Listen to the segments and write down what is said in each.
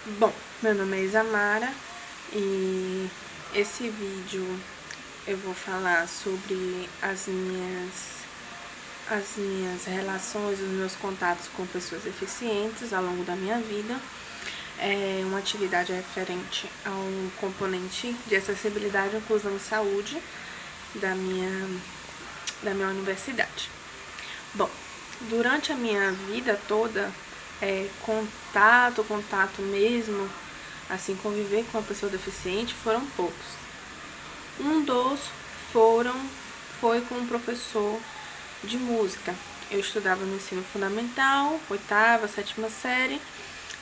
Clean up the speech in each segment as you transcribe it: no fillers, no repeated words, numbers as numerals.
Bom, meu nome é Isamara e esse vídeo eu vou falar sobre as minhas relações, os meus contatos com pessoas deficientes ao longo da minha vida. É uma atividade referente ao componente de acessibilidade, inclusão e saúde da minha universidade. Bom, durante a minha vida toda, contato mesmo, assim, conviver com uma pessoa deficiente foram poucos. Um dos foi com um professor de música. Eu estudava no ensino fundamental, oitava, sétima série.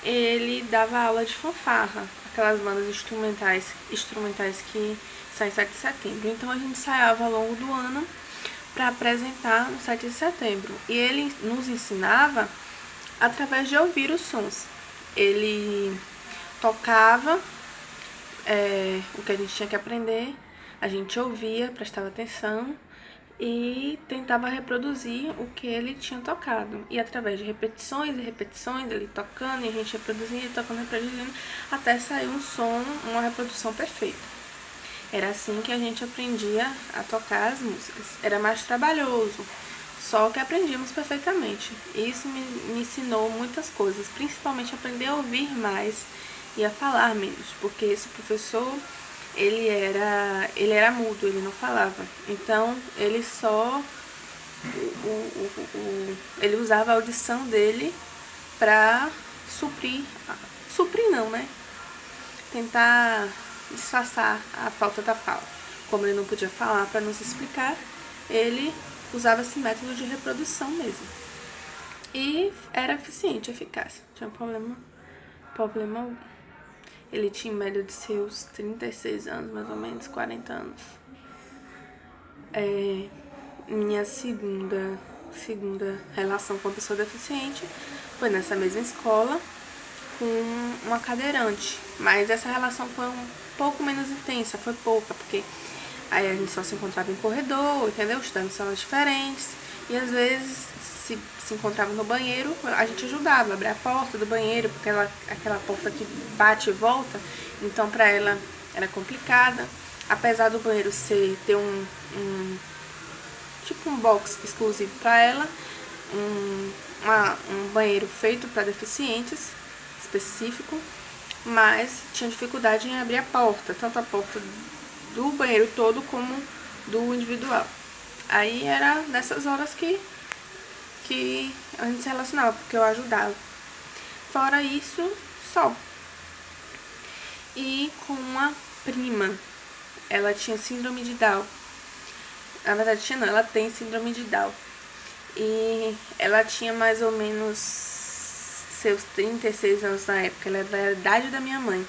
Ele dava aula de fanfarra, aquelas bandas instrumentais que saem 7 de setembro. Então a gente ensaiava ao longo do ano para apresentar no 7 de setembro. E ele nos ensinava através de ouvir os sons. Ele tocava o que a gente tinha que aprender, a gente ouvia, prestava atenção e tentava reproduzir o que ele tinha tocado. E através de repetições e repetições, ele tocando, e a gente reproduzindo, tocando, reproduzindo, até sair um som, uma reprodução perfeita. Era assim que a gente aprendia a tocar as músicas. Era mais trabalhoso, só que aprendíamos perfeitamente. Isso me ensinou muitas coisas, principalmente aprender a ouvir mais e a falar menos, porque esse professor, ele era mudo, ele não falava. Então, ele só ele usava a audição dele para suprir não, né? Tentar disfarçar a falta da fala. Como ele não podia falar para nos explicar, ele usava esse método de reprodução mesmo. E era eficiente, eficaz. Tinha problema algum. Ele tinha em média de seus 36 anos, mais ou menos, 40 anos. Minha segunda relação com a pessoa deficiente foi nessa mesma escola, com uma cadeirante. Mas essa relação foi um pouco menos intensa, foi pouca, porque aí a gente só se encontrava em corredor, entendeu? Estudando em salas diferentes. E às vezes se encontrava no banheiro, a gente ajudava a abrir a porta do banheiro, porque aquela porta que bate e volta, então pra ela era complicada. Apesar do banheiro ter tipo um box exclusivo para ela, um banheiro feito para deficientes específico, mas tinha dificuldade em abrir a porta, tanto a porta do banheiro todo como do individual. Aí era nessas horas que a gente se relacionava, porque eu ajudava. Fora isso, só. E com uma prima, ela tinha síndrome de Down. Na verdade, ela tem síndrome de Down. E ela tinha mais ou menos seus 36 anos na época. Ela era da idade da minha mãe.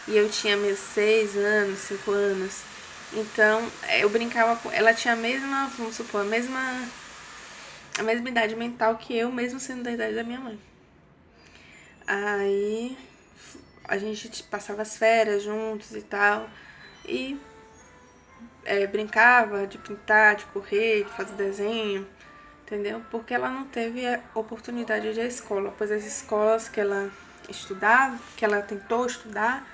E eu tinha meus 6 anos, 5 anos. Então, eu brincava com ela. Tinha a mesma, vamos supor, a mesma idade mental que eu, mesmo sendo da idade da minha mãe. Aí a gente passava as férias juntos e tal. E brincava de pintar, de correr, de fazer desenho, entendeu? Porque ela não teve a oportunidade de ir à escola, pois as escolas que ela estudava, que ela tentou estudar,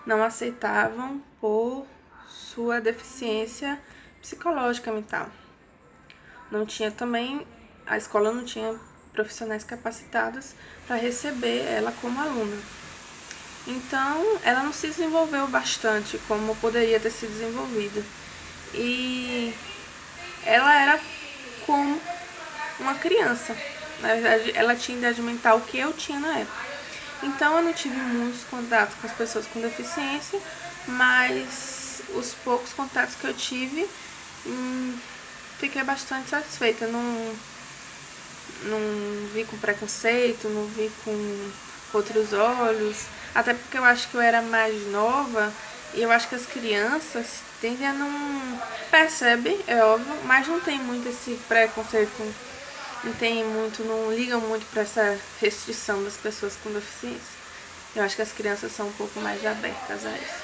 não aceitavam por sua deficiência psicológica mental. Não tinha também, a escola não tinha profissionais capacitados para receber ela como aluna. Então, ela não se desenvolveu bastante como poderia ter se desenvolvido. E ela era como uma criança. Na verdade, ela tinha idade mental que eu tinha na época. Então, eu não tive muitos contatos com as pessoas com deficiência, mas os poucos contatos que eu tive, fiquei bastante satisfeita. Não vi com preconceito, não vi com outros olhos. Até porque eu acho que eu era mais nova e eu acho que as crianças tendem a não... Percebe, é óbvio, mas não tem muito esse preconceito, não ligam muito para essa restrição das pessoas com deficiência. Eu acho que as crianças são um pouco mais abertas a isso.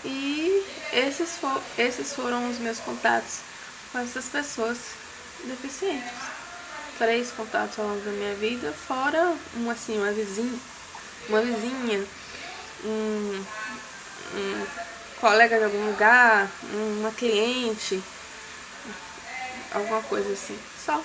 E esses foram os meus contatos com essas pessoas deficientes. 3 contatos ao longo da minha vida, fora uma vizinha uma vizinha, um colega de algum lugar, uma cliente, alguma coisa assim. Só.